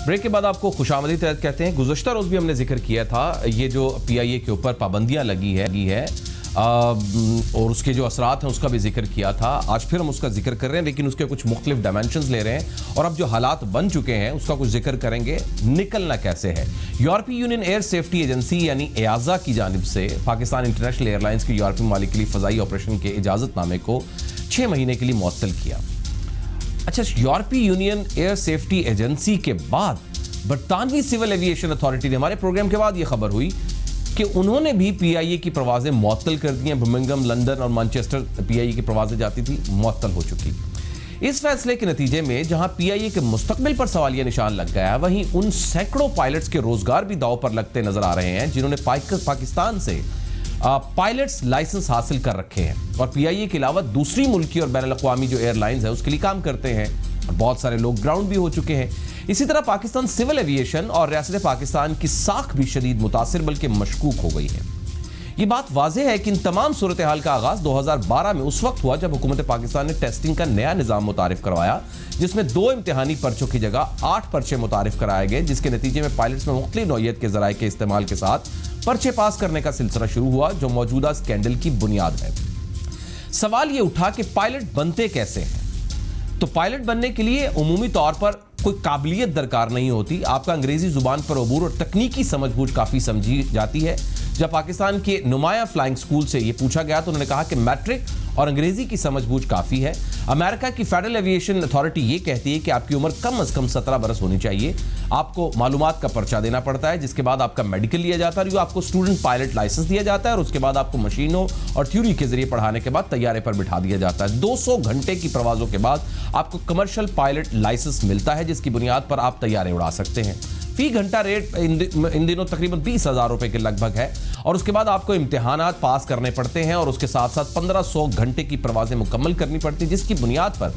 Break के बाद आपको खुशामदीद कहते हैं। गुज़श्ता रोज़ भी हमने जिक्र किया था ये जो PIA के ऊपर पाबंदियां लगी है और उसके जो असरात हैं उसका भी जिक्र किया था। आज फिर हम उसका जिक्र कर रहे हैं, लेकिन उसके कुछ मुख्तलिफ डायमेंशंस ले रहे हैं और अब जो हालात बन चुके हैं उसका कुछ जिक्र करेंगे। निकलना कैसे है। यूरोपीय यूनियन एयर सेफ्टी एजेंसी यानी EASA की जानिब से पाकिस्तान इंटरनेशनल एयरलाइंस के यूरोपीय ममालिक के लिए फ़ज़ाई ऑपरेशन के इजाज़तनामे को 6 महीने के लिए मुअत्तल किया। अच्छा, यूरोपीय यूनियन एयर सेफ्टी एजेंसी के बाद बरतानवी सिविल एविएशन अथॉरिटी ने, हमारे प्रोग्राम के बाद यह खबर हुई कि उन्होंने भी PIA की परवाजें मुअत्तल कर दी हैं। बर्मिंघम, लंदन और मैनचेस्टर PIA की परवाजें जाती थी, मुअत्तल हो चुकी। इस फैसले के नतीजे में जहां PIA के मुस्तकबिल पर सवालिया निशान लग गया, वहीं उन सैकड़ों पायलट्स के रोजगार भी दांव पर लगते नजर आ रहे हैं जिन्होंने पाकिस्तान से पायलट्स लाइसेंस हासिल कर रखे हैं और PIA के अलावा दूसरी मुल्की और बैनुल-अक़वामी जो एयरलाइंस है उसके लिए काम करते हैं और बहुत सारे लोग ग्राउंड भी हो चुके हैं। इसी तरह पाकिस्तान सिविल एविएशन और रियासत पाकिस्तान की साख भी शदीद मुतासिर बल्कि मशकूक हो गई है। ये बात वाज़ेह है कि इन तमाम सूरत हाल का आगाज 2012 में उस वक्त हुआ जब हुकूमत पाकिस्तान ने टेस्टिंग का नया निज़ाम मुतारिफ करवाया, जिसमें 2 इम्तिहानी पर्चों की जगह 8 पर्चे मुतारिफ कराए गए, जिसके नतीजे में पायलट्स में मुख्तलिफ नौइयत के ज़राए के इस्तेमाल के साथ पर्चे पास करने का सिलसिला शुरू हुआ, जो मौजूदा स्कैंडल की बुनियाद है। सवाल ये उठा कि पायलट बनते कैसे हैं। तो पायलट बनने के लिए उमूमी तौर पर कोई काबिलियत दरकार नहीं होती, आपका अंग्रेजी जुबान पर अबूर और तकनीकी समझबूझ काफ़ी समझी जाती है। जब पाकिस्तान के नुमाया फ्लाइंग स्कूल से ये पूछा गया तो उन्होंने कहा कि मैट्रिक और अंग्रेजी की समझबूझ काफ़ी है। अमेरिका की फेडरल एविएशन अथॉरिटी ये कहती है कि आपकी उम्र कम अज़ कम 17 बरस होनी चाहिए। आपको मालूमात का पर्चा देना पड़ता है, जिसके बाद आपका मेडिकल लिया जाता है और आपको स्टूडेंट पायलट लाइसेंस दिया जाता है और उसके बाद आपको मशीनों और थ्योरी के जरिए पढ़ाने के बाद तैयारे पर बिठा दिया जाता है। 200 घंटे की प्रवाजों के बाद आपको कमर्शियल पायलट लाइसेंस मिलता है, जिसकी बुनियाद पर आप तैयारे उड़ा सकते हैं। फी घंटा रेट इन दिनों तकरीबन 20,000 रुपए के लगभग है और उसके बाद आपको इम्तिहानात पास करने पड़ते हैं और उसके साथ साथ 1500 घंटे की प्रवाजें मुकम्मल करनी पड़ती है, जिसकी बुनियाद पर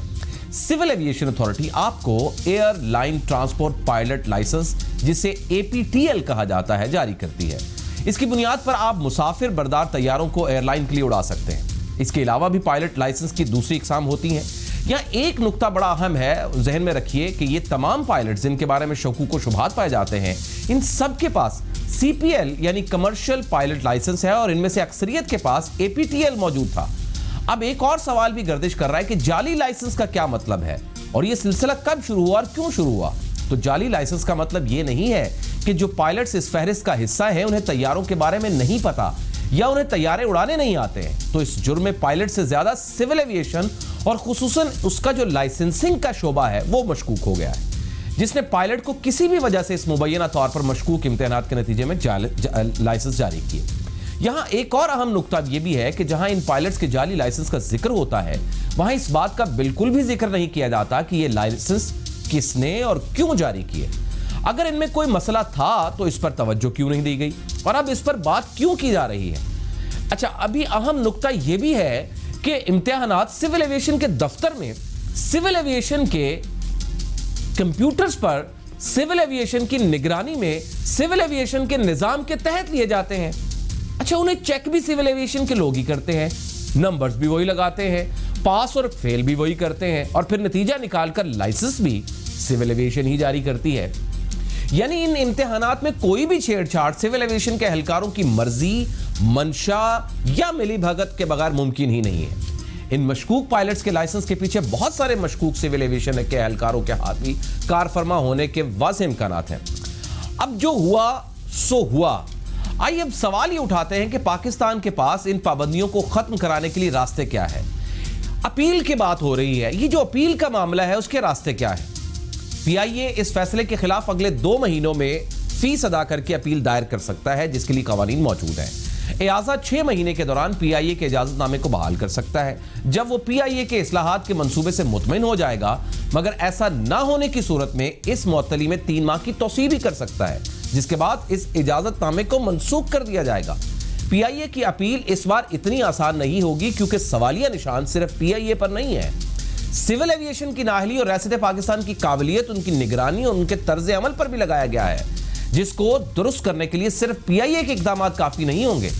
सिविल एविएशन अथॉरिटी आपको एयरलाइन ट्रांसपोर्ट पायलट लाइसेंस, जिसे APTL कहा जाता है, जारी करती है। इसकी बुनियाद पर आप मुसाफिर बरदार तैयारों को एयरलाइन के लिए उड़ा सकते हैं। इसके अलावा भी पायलट लाइसेंस की दूसरी इकसाम होती हैं। यहाँ एक नुक्ता बड़ा अहम है, जहन में रखिए कि ये तमाम पायलट जिनके बारे में शकूक व शुबहात पाए जाते हैं, इन सब के पास CPL यानी कमर्शियल पायलट लाइसेंस है और इनमें से अक्सरियत के पास APTL मौजूद था। अब एक और सवाल भी गर्दिश कर रहा है कि जाली लाइसेंस का क्या मतलब है और ये सिलसिला कब शुरू हुआ और क्यों शुरू हुआ। तो जाली लाइसेंस का मतलब ये नहीं है कि जो पायलट्स इस फहरिस्त का हिस्सा है उन्हें तैयारों के बारे में नहीं पता या उन्हें तैयारे उड़ाने नहीं आते हैं। तो इस जुर्म में पायलट से ज्यादा सिविल एविएशन और खुसूसन उसका जो लाइसेंसिंग का शोबा है वो मशकूक हो गया है, जिसने पायलट को किसी भी वजह से इस मुबैना तौर पर मशकूक इम्तिहानात के नतीजे में लाइसेंस जारी किए। यहाँ एक और अहम नुकता ये भी है कि जहां इन पायलट्स के जाली लाइसेंस का जिक्र होता है, वहां इस बात का बिल्कुल भी जिक्र नहीं किया जाता कि ये लाइसेंस किसने और क्यों जारी किए। अगर इनमें कोई मसला था तो इस पर तवज्जो क्यों नहीं दी गई और अब इस पर बात क्यों की जा रही है। अच्छा, अभी अहम नुकता यह भी है कि इम्तिहानात सिविल एविएशन के दफ्तर में सिविल एविएशन के कंप्यूटर्स पर सिविल एविएशन की निगरानी में सिविल एविएशन के निजाम के तहत लिए जाते हैं। अच्छा, उन्हें चेक भी सिविल एविएशन के लोग ही करते हैं, नंबर्स भी वही लगाते हैं, पास और फेल भी वही करते हैं और फिर नतीजा निकालकर लाइसेंस भी सिविल एविएशन ही जारी करती है। यानी इन इम्तिहानात में कोई भी छेड़छाड़ सिविल एविएशन के एहलकारों की मर्जी, मंशा या मिली भगत के बगैर मुमकिन ही नहीं है। इन मशकूक पायलट्स के लाइसेंस के पीछे बहुत सारे मशकूक सिविल एविएशन के एहलकारों के हाथ भी कारफरमा होने के वाज़ेह इम्कानात हैं। अब जो हुआ सो हुआ। आइए अब सवाल ये उठाते हैं कि पाकिस्तान के पास इन पाबंदियों को खत्म कराने के लिए रास्ते क्या है। अपील की बात हो रही है, ये जो अपील का मामला है उसके रास्ते क्या है। PIA इस फैसले के खिलाफ अगले 2 महीनों में फीस अदा करके अपील दायर कर सकता है, जिसके लिए कवानीन मौजूद हैं। EASA 6 महीने के दौरान PIA के इजाजतनामे को बहाल कर सकता है जब वो PIA के इस्लाहात के मंसूबे से मुतमिन हो जाएगा, मगर ऐसा ना होने की सूरत में इस मुअत्तली में 3 माह की तौसीह भी कर सकता है, जिसके बाद इस इजाजतनामे को मनसूख कर दिया जाएगा। PIA की अपील इस बार इतनी आसान नहीं होगी क्योंकि सवालिया निशान सिर्फ PIA पर नहीं है। सिविल एविएशन की नाअहली और रियासत पाकिस्तान की काबिलियत, उनकी निगरानी और उनके तर्ज अमल पर भी लगाया गया है, जिसको दुरुस्त करने के लिए सिर्फ PIA के इकदाम काफी नहीं होंगे।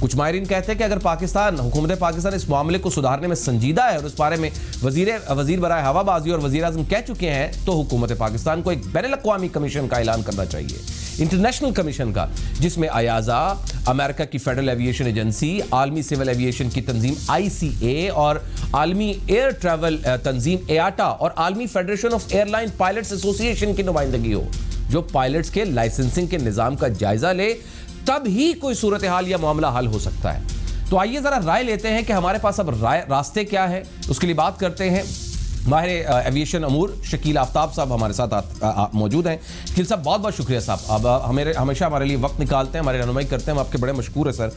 कुछ माहिरीन कहते हैं कि अगर हुकूमत पाकिस्तान इस मामले को सुधारने में संजीदा है और इस बारे में वजीर बराए हवाबाजी और वजीर आज़म कह चुके हैं, तो हुकूमत पाकिस्तान को एक बैनुल-अक़वामी कमीशन का ऐलान करना चाहिए, इंटरनेशनल कमीशन का, जिसमें अयाजा, अमेरिका की फेडरल एविएशन एजेंसी, आलमी सिविल एविएशन की तंजीम ICA और आलमी एयर ट्रैवल तंजीम EATA और आलमी federation of airline pilots association की नुमाइंदगी हो, जो पायलट्स के लाइसेंसिंग के निज़ाम का जायजा ले, तब ही कोई सूरत हाल या मामला हल हो सकता है। तो आइए जरा राय लेते हैं कि हमारे पास अब रास्ते क्या है। उसके लिए बात करते हैं माहिर एविएशन अमूर शकील आफ्ताब साहब हमारे साथ मौजूद हैं। शकील साहब, बहुत बहुत शुक्रिया साहब, अब हमेशा हमारे लिए वक्त निकालते हैं, हमारी रहनुमाई करते हैं, हम आपके बड़े मशकूर हैं सर।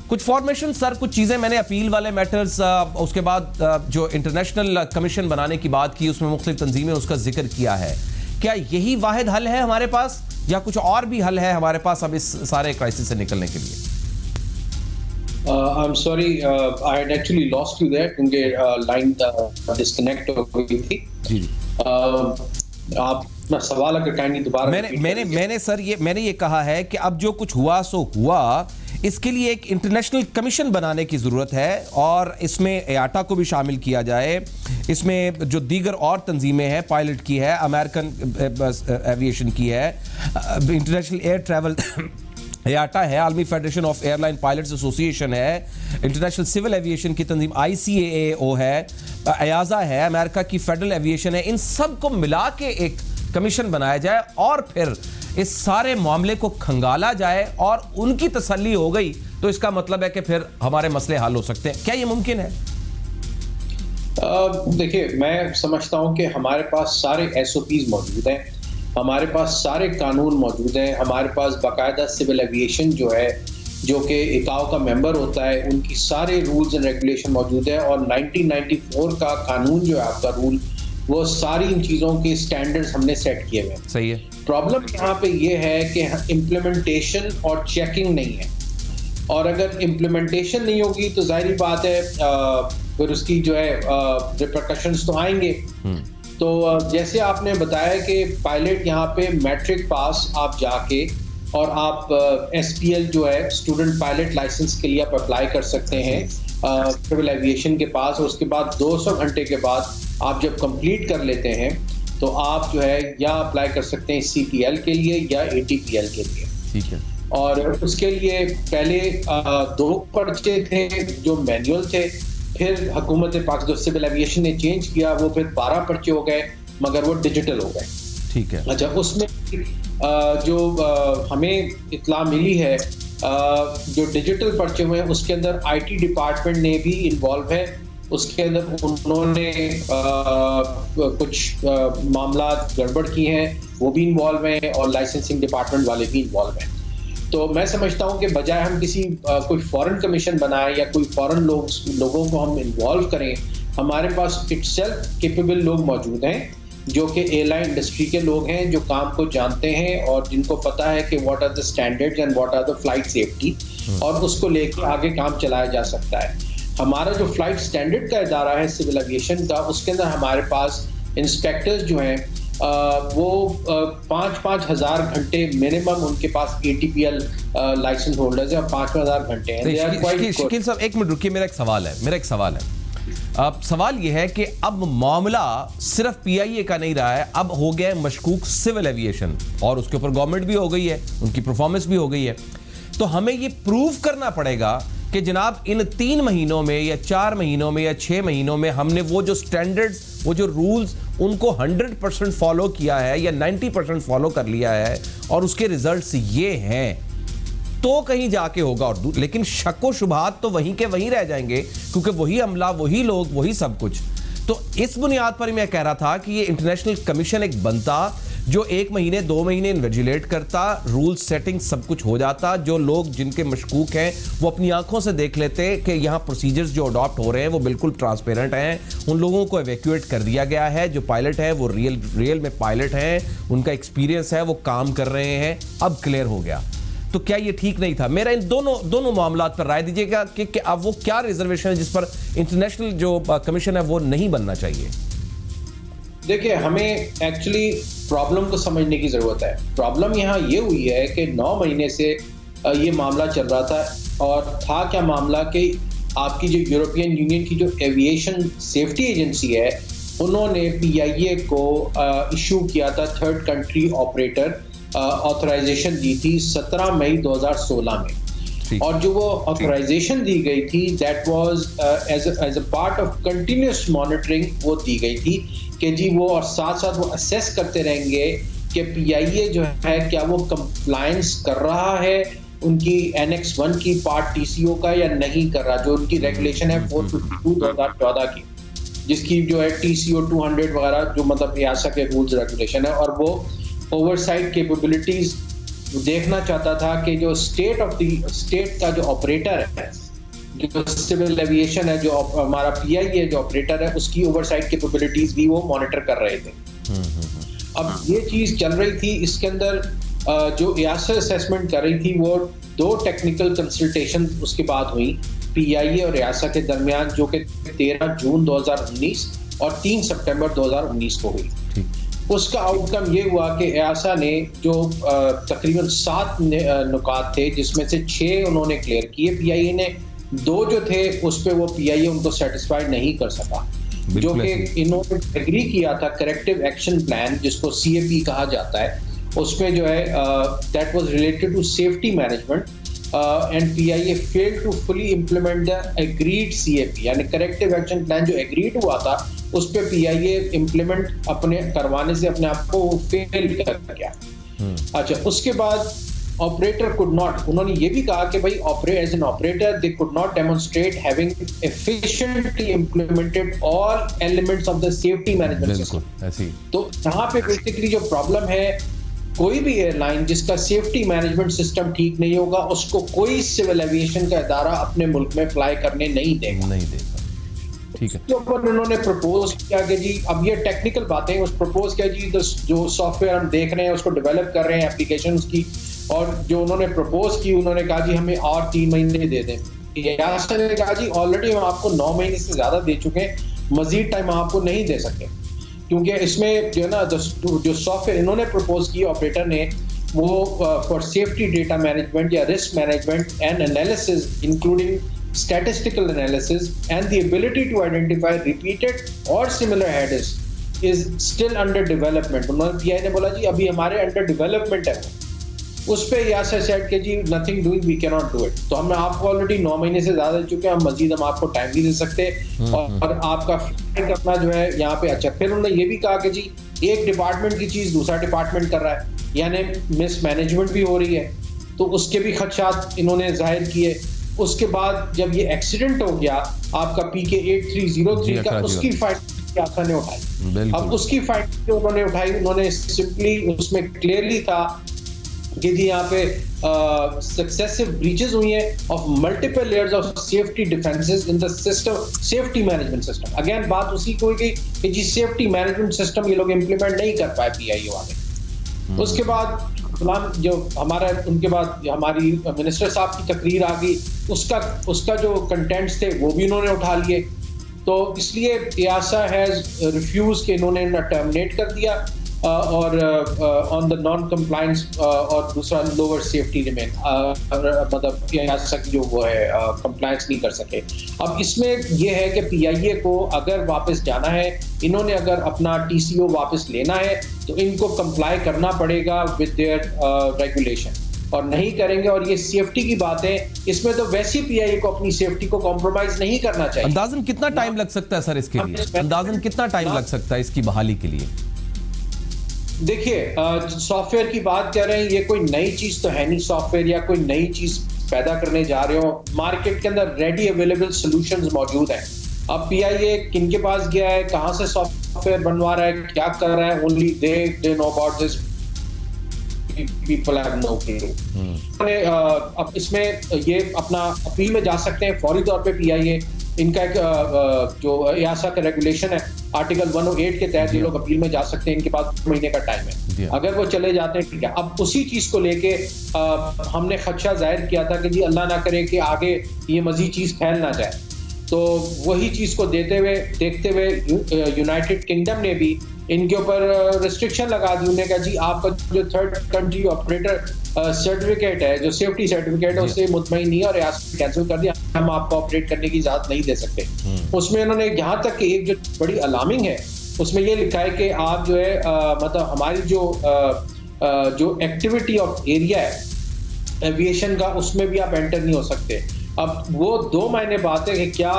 कुछ फॉर्मेशन सर, कुछ चीज़ें मैंने अपील वाले मैटर्स, उसके बाद जो इंटरनेशनल कमीशन बनाने की बात की, उसमें मुख्तलिफ तंजीमें उसका जिक्र किया है। क्या यही वाहिद हल है हमारे पास, या कुछ और भी हल है हमारे पास अब इस सारे क्राइसिस से निकलने के लिए? I'm sorry, I had actually lost you there क्योंकि लाइन डिस्कनेक्ट हो गई थी। जी आप अपना सवाल अगर काइंडली दोबारा मैंने ये कहा है कि अब जो कुछ हुआ सो हुआ, इसके लिए एक इंटरनेशनल कमीशन बनाने की ज़रूरत है और इसमें EATA को भी शामिल किया जाए, इसमें जो दीगर और तंजीमें हैं, पायलट की है, अमेरिकन एविएशन की है, इंटरनेशनल एयर ट्रैवल EATA है, आलमी federation of airline pilots association है, इंटरनेशनल सिविल एविएशन की तंजीम ICAO है, अयाजा है, अमेरिका की फेडरल एविएशन है, इन सब को मिला के एक कमीशन बनाया जाए और फिर इस सारे मामले को खंगाला जाए और उनकी तसल्ली हो गई तो इसका मतलब है कि फिर हमारे मसले हल हो सकते हैं। क्या ये मुमकिन है? देखिए, मैं समझता हूं कि हमारे पास सारे SOPs मौजूद हैं, हमारे पास सारे कानून मौजूद हैं, हमारे पास बाकायदा सिविल एविएशन जो है, जो कि ICAO का मेंबर होता है, उनकी सारे रूल्स एंड रेगुलेशन मौजूद है और 1994 का कानून जो है आपका रूल, वो सारी इन चीज़ों के स्टैंडर्ड्स हमने सेट किए हुए हैं। सही है। प्रॉब्लम यहाँ पे ये है कि इम्प्लीमेंटेशन और चेकिंग नहीं है, और अगर इम्प्लीमेंटेशन नहीं होगी तो जाहिर बात है फिर उसकी जो है रिपरकशंस तो आएंगे। तो जैसे आपने बताया कि पायलट यहाँ पे मैट्रिक पास आप जाके और आप SPL जो है स्टूडेंट पायलट लाइसेंस के लिए आप अप्लाई कर सकते हैं सिविल एविएशन के पास। उसके बाद 200 घंटे के बाद आप जब कंप्लीट कर लेते हैं तो आप जो है या अप्लाई कर सकते हैं CPL के लिए या ATPL के लिए। ठीक है। और उसके लिए पहले 2 पर्चे थे जो मैनुअल थे, फिर हुकूमत पाकिस्तान जो सिविल एविएशन ने चेंज किया, वो फिर 12 पर्चे हो गए, मगर वो डिजिटल हो गए। ठीक है। अच्छा, उसमें जो हमें इत्तला मिली है, जो डिजिटल पर्चे हुए हैं उसके अंदर IT डिपार्टमेंट ने भी इन्वॉल्व है, उसके अंदर उन्होंने कुछ मामला गड़बड़ की हैं, वो भी इन्वॉल्व हैं, और लाइसेंसिंग डिपार्टमेंट वाले भी इन्वॉल्व हैं। तो मैं समझता हूं कि बजाय हम किसी कोई फॉरेन कमीशन बनाएं या कोई फॉरेन लोगों को हम इन्वॉल्व करें, हमारे पास इटसेल्फ कैपेबल लोग मौजूद हैं जो कि एयरलाइन इंडस्ट्री के लोग हैं, जो काम को जानते हैं और जिनको पता है कि what are the standards and what are the flight safety, और उसको लेकर आगे काम चलाया जा सकता है। हमारा जो फ्लाइट स्टैंडर्ड का इदारा है सिविल एविएशन का, उसके अंदर हमारे पास इंस्पेक्टर्स जो हैं वो 5-5 हज़ार घंटे मिनिमम उनके पास ATPL लाइसेंस होल्डर्स है, और 5,000 घंटे हैं। शकील साहब, एक मिनट रुकिए, मेरा एक सवाल है। अब सवाल यह है कि अब मामला सिर्फ PIA का नहीं रहा है, अब हो गया है मशकूक सिविल एविएशन, और उसके ऊपर गवर्नमेंट भी हो गई है, उनकी परफॉर्मेंस भी हो गई है। तो हमें ये प्रूव करना पड़ेगा कि जनाब इन 3 महीनों में या 4 महीनों में या 6 महीनों में हमने वो जो स्टैंडर्ड्स, वो जो रूल्स, उनको 100% फॉलो किया है या 90% फॉलो कर लिया है, और उसके रिजल्ट्स ये हैं, तो कहीं जाके होगा। और लेकिन शक व शुबहात तो वहीं के वहीं रह जाएंगे, क्योंकि वही अमला, वही लोग, वही सब कुछ। तो इस बुनियाद पर मैं कह रहा था कि ये इंटरनेशनल कमीशन एक बनता जो 1 महीने 2 महीने इन्वेजिलेट करता, रूल सेटिंग सब कुछ हो जाता, जो लोग जिनके मशकूक हैं वो अपनी आंखों से देख लेते कि यहाँ प्रोसीजर्स जो अडॉप्ट हो रहे हैं वो बिल्कुल ट्रांसपेरेंट हैं, उन लोगों को एवैक्यूएट कर दिया गया है, जो पायलट है वो रियल में पायलट हैं, उनका एक्सपीरियंस है, वो काम कर रहे हैं, अब क्लियर हो गया। तो क्या ये ठीक नहीं था? मेरा इन दोनों मामलात पर राय दीजिएगा कि अब वो क्या रिजर्वेशन है जिस पर इंटरनेशनल जो कमीशन है वो नहीं बनना चाहिए? देखिए, हमें एक्चुअली प्रॉब्लम को समझने की ज़रूरत है। प्रॉब्लम यहाँ ये हुई है कि 9 महीने से ये मामला चल रहा था, और था क्या मामला कि आपकी जो यूरोपियन यूनियन की जो एविएशन सेफ्टी एजेंसी है, उन्होंने पीआईए को इशू किया था थर्ड कंट्री ऑपरेटर ऑथराइजेशन दी थी 17 मई 2016 में। और जो वो ऑथराइजेशन दी गई थी that was as a part of continuous monitoring वो दी गई थी कि जी वो और साथ साथ वो असेस करते रहेंगे कि पीआईए जो है क्या वो कंप्लायंस कर रहा है उनकी एनेक्स 1 की पार्ट टीसीओ का या नहीं कर रहा, जो उनकी रेगुलेशन है 452 2014 की, जिसकी जो है टीसीओ 200 वगैरह जो मतलब रियासत के रूल्स रेगुलेशन है। और वो ओवरसाइट कैपेबिलिटीज देखना चाहता था कि जो स्टेट का जो ऑपरेटर है, जो सिविल एविएशन है, जो हमारा पीआईए जो ऑपरेटर है, उसकी ओवरसाइट कैपेबिलिटीज भी वो मॉनिटर कर रहे थे। अब ये चीज चल रही थी, इसके अंदर जो EASA असेसमेंट कर रही थी वो 2 टेक्निकल कंसल्टेशन उसके बाद हुई पीआईए और EASA के दरमियान, जो कि 13 जून 2019 और 3 सितंबर 2019 को हुई। उसका आउटकम ये हुआ कि EASA ने जो तकरीबन 7 नुकात थे जिसमें से 6 उन्होंने क्लियर किए, पीआईए ने 2 जो थे उस पर वो पीआईए उनको सेटिस्फाइड नहीं कर सका, जो कि इन्होंने एग्री किया था करेक्टिव एक्शन प्लान जिसको सीएपी कहा जाता है, उसमें जो है that was related to safety management and PIA failed to fully implement the agreed CAP, यानी करेक्टिव एक्शन प्लान जो एग्रीड हुआ था उस पे पीआईए इम्प्लीमेंट अपने करवाने से अपने आप को फेल कर गया। अच्छा, उसके बाद ऑपरेटर कुड नॉट, उन्होंने ये भी कहा कि भाई as an operator they could not demonstrate having efficiently implemented all elements of the safety management system. तो यहाँ पे बेसिकली जो प्रॉब्लम है, कोई भी एयरलाइन जिसका सेफ्टी मैनेजमेंट सिस्टम ठीक नहीं होगा उसको कोई सिविल एविएशन का इदारा अपने मुल्क में फ्लाई करने नहीं देगा। ठीक है, तो उन्होंने प्रपोज किया कि जी अब ये टेक्निकल बातें उस प्रपोज किया जी जो सॉफ्टवेयर हम देख रहे हैं उसको डेवलप कर रहे हैं एप्लीकेशन की, और जो उन्होंने प्रपोज की उन्होंने कहा जी हमें और 3 महीने दे दें। EASA ने कहा जी ऑलरेडी हम आपको 9 महीने से ज्यादा दे चुके हैं, मजीद टाइम आपको नहीं दे सकते, क्योंकि इसमें जो है ना जो सॉफ्टवेयर इन्होंने प्रपोज की ऑपरेटर ने वो फॉर सेफ्टी डेटा मैनेजमेंट या risk management and analysis including statistical analysis and the ability to identify repeated or similar headers is still under development। उन्होंने पीआई ने बोला जी अभी हमारे अंडर डेवलपमेंट है, उस पे EASA सेड कि जी nothing doing, we can not do it. तो हमने आपको ऑलरेडी 9 महीने से ज्यादा दे चुके हैं, हम मजीद हम आपको टाइम नहीं दे सकते और आपका फीडबैक अपना जो है यहाँ पे। अच्छा, फिर उन्होंने ये भी कहा कि जी एक डिपार्टमेंट की चीज दूसरा डिपार्टमेंट कर रहा है, यानी मिस मैनेजमेंट भी हो रही है, तो उसके भी खदशात इन्होंने जाहिर किए। उसके बाद जब ये एक्सीडेंट हो गया आपका PK 8303 का, उसकी फाइंडिंग EASA ने उठाई। अब उसकी फाइंडिंग जो उन्होंने उठाई, उन्होंने सिंपली उसमें क्लियरली था कि जी यहाँ पे सक्सेसिव ब्रीचेस हुई हैं of multiple layers of safety defences in the system, safety management system. Again बात उसी को गई कि जी सेफ्टी मैनेजमेंट सिस्टम ये लोग इम्प्लीमेंट नहीं कर पाए पीआईए वाले। उसके बाद जो हमारा उनके बाद हमारी मिनिस्टर साहब की तकरीर आ गई, उसका जो कंटेंट्स थे वो भी उन्होंने उठा लिए। तो इसलिए EASA हैज रिफ्यूज के इन्होंने टर्मिनेट कर दिया और ऑन द नॉन कंप्लायंस और दूसरा लोअर सेफ्टी रिमेन, मतलब EASA की जो वो है कंप्लायंस नहीं कर सके। अब इसमें ये है कि पीआईए को अगर वापस जाना है, इन्होंने अगर अपना टीसीओ वापस लेना है तो इनको कंप्लाई करना पड़ेगा विद देयर रेगुलेशन, और नहीं करेंगे। और ये सेफ्टी की बात है, इसमें तो वैसे ही पीआईए को अपनी सेफ्टी को कॉम्प्रोमाइज नहीं करना चाहिए। अंदाजन कितना टाइम लग सकता है सर इसके लिए? अंदाजन कितना टाइम लग सकता है इसकी बहाली के लिए? देखिए, सॉफ्टवेयर की बात कर रहे हैं, ये कोई नई चीज तो है नहीं सॉफ्टवेयर, या कोई नई चीज पैदा करने जा रहे हो। मार्केट के अंदर रेडी अवेलेबल सॉल्यूशंस मौजूद हैं। अब पीआईए किनके पास गया है, कहां से सॉफ्टवेयर बनवा रहा है, क्या कर रहा है, only they know about this, people have no clue. अब इसमें ये अपना अपील में जा सकते हैं फौरी तौर पे पीआईए। इनका एक जो EASA का रेगुलेशन है आर्टिकल 108 के तहत ये लोग अपील में जा सकते हैं, इनके पास 2 महीने का टाइम है। अगर वो चले जाते हैं ठीक है। अब उसी चीज को लेके हमने खदशा जाहिर किया था कि जी अल्लाह ना करे कि आगे ये मजीद चीज फैल ना जाए, तो वही चीज को देखते हुए यूनाइटेड किंगडम ने भी इनके ऊपर रिस्ट्रिक्शन लगा दी। उन्होंने कहा जी आपका जो थर्ड कंट्री ऑपरेटर सर्टिफिकेट है, जो सेफ्टी सर्टिफिकेट है, उससे मुतमईन नहीं है और रियासत कैंसिल कर दिया, हम आपको ऑपरेट करने की इजाजत नहीं दे सकते। उसमें उन्होंने यहाँ तक कि एक जो बड़ी अलार्मिंग है उसमें ये लिखा है कि आप जो है मतलब हमारी जो एक्टिविटी ऑफ एरिया है एविएशन का, उसमें भी आप एंटर नहीं हो सकते। अब वो दो मायने बात है कि क्या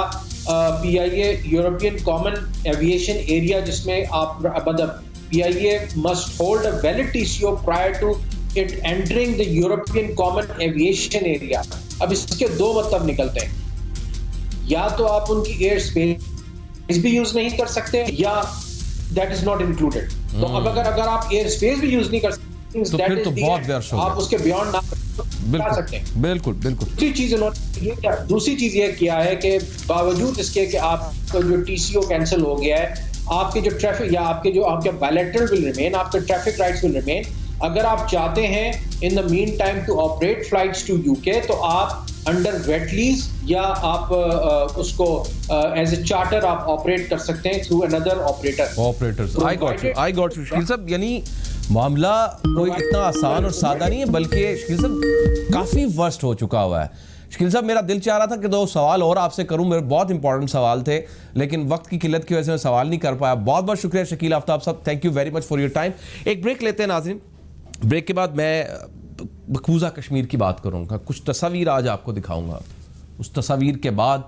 PIA European common aviation area, जिसमें आप मतलब PIA must hold a valid TCO prior to it entering the European common aviation area. अब इसके दो मतलब निकलते हैं, या तो आप उनकी एयर स्पेस भी यूज नहीं कर सकते या दैट इज नॉट इंक्लूडेड। तो अब अगर आप एयर स्पेस भी यूज नहीं कर सकते तो फिर तो बहुत व्यर्थ हो गया। आप उसके बियॉन्ड ना जा सकते हैं। बिल्कुल बिल्कुल। दूसरी चीज ये किया है कि बावजूद इसके कि आपका जो TCO कैंसिल हो गया है, आपके जो ट्रैफिक या आपके बायलैटरल विल रिमेन, आपके ट्रैफिक राइट्स विल रिमेन। अगर आप चाहते हैं in the mean time to operate flights to UK, तो आप अंडर वेट लीज या आप उसको एज ए चार्टर आप ऑपरेट कर सकते हैं through another operator. I got you Shakeel sahab. यानी मामला कोई इतना आसान और सादा नहीं है, बल्कि शकील साहब काफ़ी वर्स्ट हो चुका हुआ है। शकील साहब, मेरा दिल चाह रहा था कि दो सवाल और आपसे करूं, मेरे बहुत इंपॉर्टेंट सवाल थे, लेकिन वक्त की किल्लत की वजह से मैं सवाल नहीं कर पाया। बहुत बहुत शुक्रिया शकील आफ्ताब साहब, thank you very much for your time. एक ब्रेक लेते हैं नाज़रीन, ब्रेक के बाद मैं मकबूजा कश्मीर की बात करूंगा, कुछ तस्वीर आज आपको दिखाऊंगा। उस तस्वीर के बाद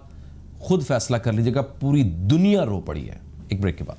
खुद फैसला कर लीजिएगा, पूरी दुनिया रो पड़ी है। एक ब्रेक के बाद।